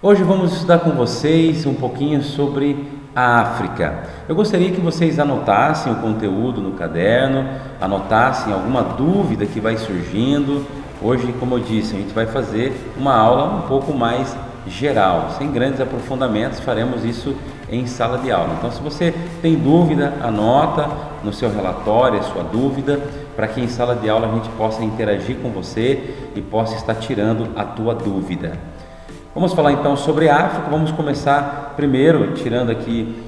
Hoje vamos estudar com vocês um pouquinho sobre a África. Eu gostaria que vocês anotassem o conteúdo no caderno, anotassem alguma dúvida que vai surgindo. Hoje, como eu disse, a gente vai fazer uma aula um pouco mais geral, sem grandes aprofundamentos, faremos isso em sala de aula. Então, se você tem dúvida, anota no seu relatório a sua dúvida, para que em sala de aula a gente possa interagir com você e possa estar tirando a tua dúvida. Vamos falar então sobre a África. Vamos começar primeiro tirando aqui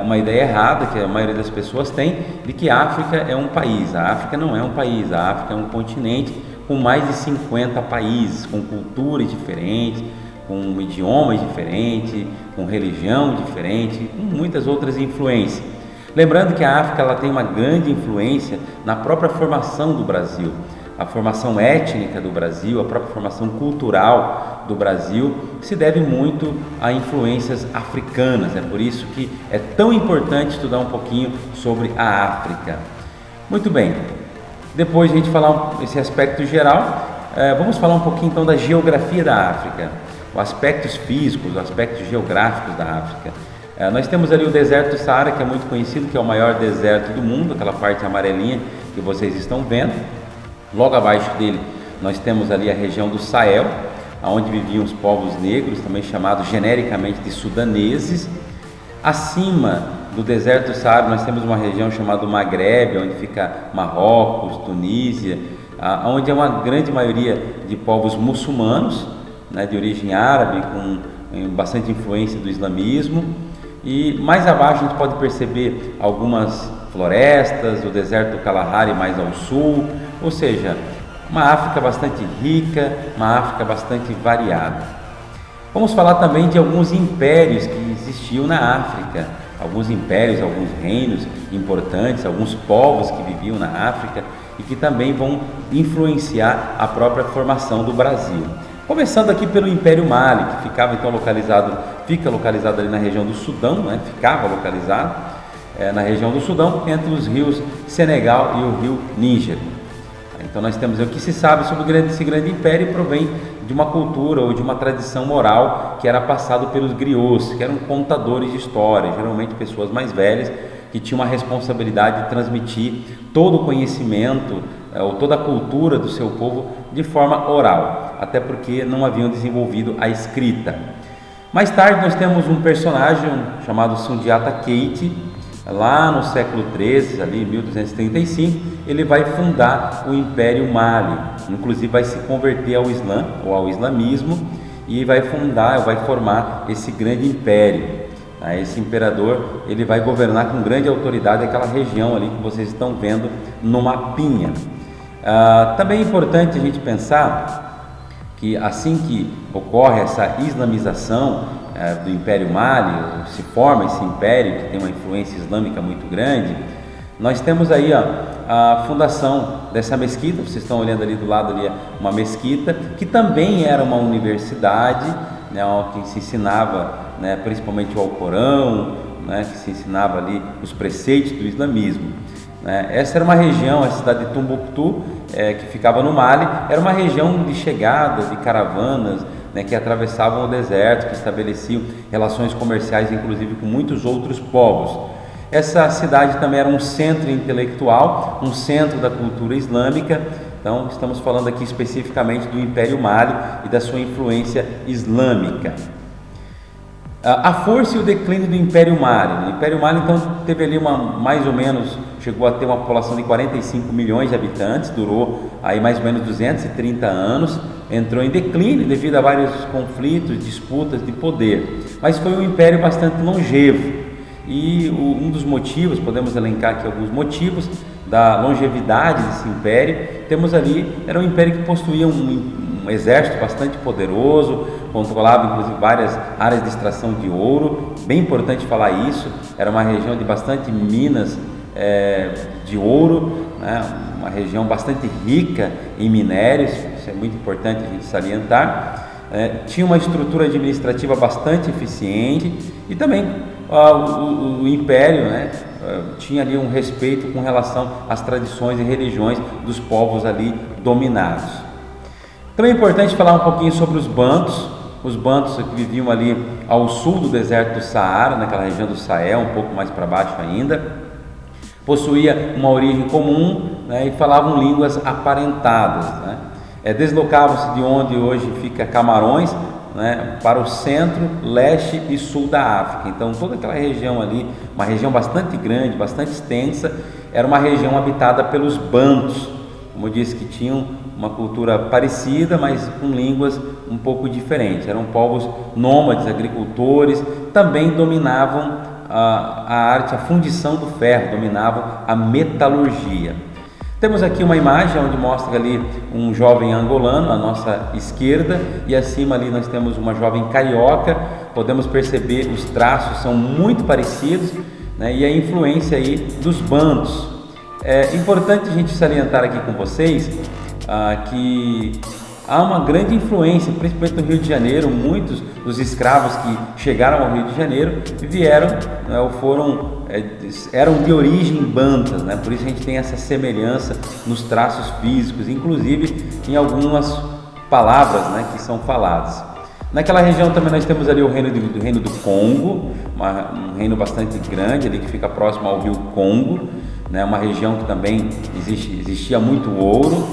uma ideia errada que a maioria das pessoas tem, de que a África é um país. A África não é um país, a África é um continente com mais de 50 países, com culturas diferentes, com idiomas diferentes, com religião diferente, com muitas outras influências. Lembrando que a África ela tem uma grande influência na própria formação do Brasil. A formação étnica do Brasil, a própria formação cultural do Brasil se deve muito a influências africanas. É por isso que é tão importante estudar um pouquinho sobre a África. Muito bem, depois de a gente falar esse aspecto geral, vamos falar um pouquinho então da geografia da África, os aspectos físicos, os aspectos geográficos da África. Nós temos ali o deserto do Saara, que é muito conhecido, que é o maior deserto do mundo, aquela parte amarelinha que vocês estão vendo. Logo abaixo dele nós temos ali a região do Sahel, onde viviam os povos negros, também chamados genericamente de sudaneses. Acima do deserto do Saara nós temos uma região chamada Magrebe, onde fica Marrocos, Tunísia, onde é uma grande maioria de povos muçulmanos, né, de origem árabe, com bastante influência do islamismo. E mais abaixo a gente pode perceber algumas florestas, o deserto do Kalahari mais ao sul, ou seja, uma África bastante rica, uma África bastante variada. Vamos falar também de alguns impérios que existiam na África, alguns impérios, alguns reinos importantes, alguns povos que viviam na África e que também vão influenciar a própria formação do Brasil. Começando aqui pelo Império Mali, que fica localizado ali na região do Sudão, né? Ficava localizado na região do Sudão, entre os rios Senegal e o rio Níger. Então nós temos o que se sabe sobre esse grande império provém de uma cultura ou de uma tradição moral que era passado pelos griots, que eram contadores de história, geralmente pessoas mais velhas, que tinham a responsabilidade de transmitir todo o conhecimento ou toda a cultura do seu povo de forma oral, até porque não haviam desenvolvido a escrita. Mais tarde nós temos um personagem chamado Sundiata Keita, lá no século XIII, ali em 1235, ele vai fundar o Império Mali, inclusive vai se converter ao Islã ou ao islamismo e vai formar esse grande império. Esse imperador ele vai governar com grande autoridade aquela região ali que vocês estão vendo no mapinha. Também é importante a gente pensar que assim que ocorre essa islamização do Império Mali, se forma esse império que tem uma influência islâmica muito grande, nós temos aí a fundação dessa mesquita. Vocês estão olhando ali do lado ali uma mesquita que também era uma universidade, né, que se ensinava, né, principalmente o Alcorão, né, que se ensinava ali os preceitos do islamismo. Essa era uma região, a cidade de Tombuctu, que ficava no Mali, era uma região de chegada de caravanas, né, que atravessavam o deserto, que estabeleciam relações comerciais, inclusive com muitos outros povos. Essa cidade também era um centro intelectual, um centro da cultura islâmica. Então, estamos falando aqui especificamente do Império Mali e da sua influência islâmica. A força e o declínio do Império Mali. O Império Mali, então, teve ali chegou a ter uma população de 45 milhões de habitantes, durou aí mais ou menos 230 anos, entrou em declínio devido a vários conflitos, disputas de poder, mas foi um império bastante longevo. E um dos motivos, podemos elencar aqui alguns motivos da longevidade desse império, temos ali, era um império que possuía um exército bastante poderoso, controlava inclusive várias áreas de extração de ouro. Bem importante falar isso, era uma região de bastante minas de ouro, né? Uma região bastante rica em minérios, isso é muito importante a gente salientar. Tinha uma estrutura administrativa bastante eficiente e também o império, né, tinha ali um respeito com relação às tradições e religiões dos povos ali dominados. Também é importante falar um pouquinho sobre os bantos. os bantos que viviam ali ao sul do deserto do Saara, naquela região do Sahel, um pouco mais para baixo ainda. Possuía uma origem comum, né, e falavam línguas aparentadas, né. Deslocavam-se de onde hoje fica Camarões, né, para o centro, leste e sul da África. Então toda aquela região ali, uma região bastante grande, bastante extensa, era uma região habitada pelos bantos, como eu disse, que tinham uma cultura parecida, mas com línguas um pouco diferentes. Eram povos nômades, agricultores, também dominavam a arte, a fundição do ferro, dominavam a metalurgia. Temos aqui uma imagem onde mostra ali um jovem angolano à nossa esquerda, e acima ali nós temos uma jovem carioca. Podemos perceber os traços são muito parecidos, né, e a influência aí dos bantos. É importante a gente salientar aqui com vocês que há uma grande influência, principalmente no Rio de Janeiro. Muitos dos escravos que chegaram ao Rio de Janeiro vieram, né, ou eram de origem banta, né? Por isso a gente tem essa semelhança nos traços físicos, inclusive em algumas palavras, né, que são faladas. Naquela região também nós temos ali o reino do Congo, um reino bastante grande ali que fica próximo ao rio Congo, né? Uma região que também existia muito ouro,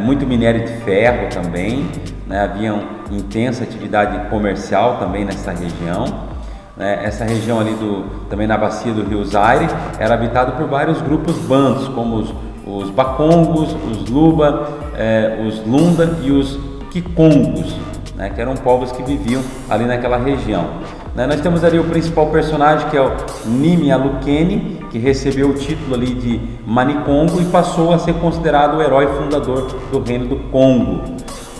muito minério de ferro também, né? Havia uma intensa atividade comercial também nessa região, né? Essa região ali também na bacia do rio Zaire era habitada por vários grupos bantos, como os Bakongos, os Luba, os Lunda e os Kikongos, né? Que eram povos que viviam ali naquela região, né? Nós temos ali o principal personagem, que é o Nimi Alukene, que recebeu o título ali de Manicongo e passou a ser considerado o herói fundador do reino do Congo,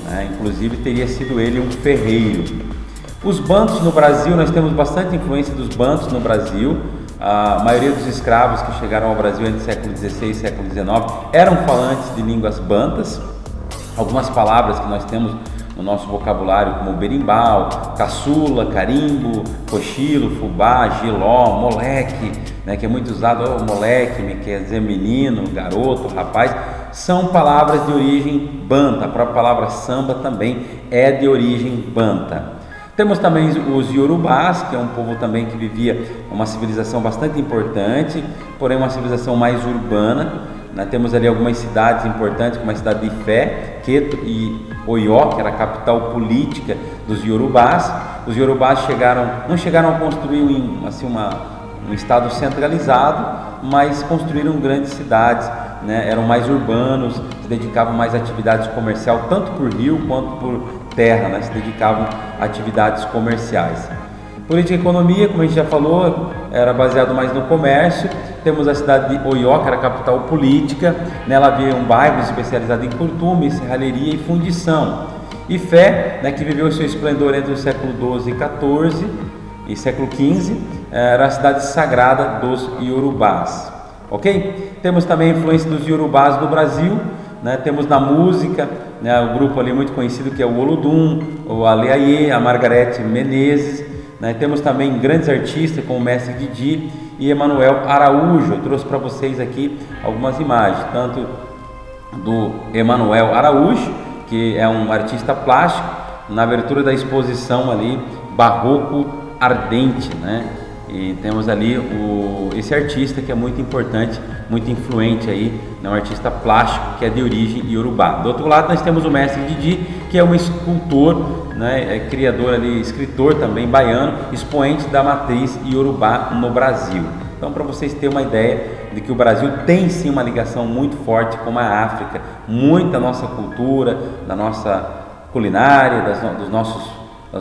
né? Inclusive teria sido ele um ferreiro. Os bantos no Brasil, nós temos bastante influência dos bantos no Brasil. A maioria dos escravos que chegaram ao Brasil entre século XVI e século XIX eram falantes de línguas bantas. Algumas palavras que nós temos no nosso vocabulário, como berimbau, caçula, carimbo, cochilo, fubá, giló, moleque, né, que é muito usado, moleque, quer dizer menino, garoto, rapaz, são palavras de origem banta. A própria palavra samba também é de origem banta. Temos também os Yorubás, que é um povo também que vivia uma civilização bastante importante, porém uma civilização mais urbana. Temos ali algumas cidades importantes, como a cidade de Ifé, Queto e Oió, que era a capital política dos Yorubás. Os Yorubás não chegaram a construir um estado centralizado, mas construíram grandes cidades, né? Eram mais urbanos, se dedicavam mais a atividades comerciais, tanto por rio quanto por terra, né? Se dedicavam a atividades comerciais. Política e economia, como a gente já falou, era baseado mais no comércio. Temos a cidade de Oió, que era a capital política. Nela havia um bairro especializado em curtume, serralheria e fundição. Ifé, né, que viveu seu esplendor entre o século XII e XIV e século XV, era a cidade sagrada dos Yorubás. Ok? Temos também a influência dos Yorubás no Brasil, né? Temos na música, né, o grupo ali muito conhecido que é o Olodum, o Aleaie, a Margarete Menezes, né? Temos também grandes artistas como o Mestre Didi e Emanuel Araújo. Eu trouxe para vocês aqui algumas imagens, tanto do Emanuel Araújo, que é um artista plástico, na abertura da exposição ali, Barroco Ardente, né? E temos ali esse artista que é muito importante, muito influente aí, né? Um artista plástico que é de origem iorubá. Do outro lado nós temos o Mestre Didi, que é um escultor, né? Criador ali, escritor também baiano, expoente da matriz iorubá no Brasil. Então, para vocês terem uma ideia de que o Brasil tem sim uma ligação muito forte com a África, muita nossa cultura, da nossa culinária, dos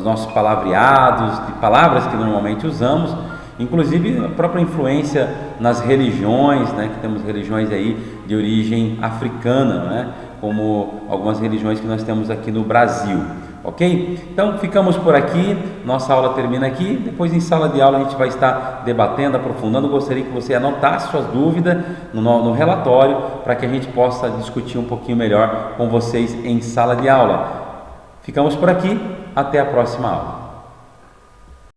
nossos palavreados, de palavras que normalmente usamos, inclusive a própria influência nas religiões, né, que temos religiões aí de origem africana, né, como algumas religiões que nós temos aqui no Brasil, ok? Então ficamos por aqui, nossa aula termina aqui, depois em sala de aula a gente vai estar debatendo, aprofundando. Gostaria que você anotasse suas dúvidas no relatório, para que a gente possa discutir um pouquinho melhor com vocês em sala de aula. Ficamos por aqui, até a próxima aula.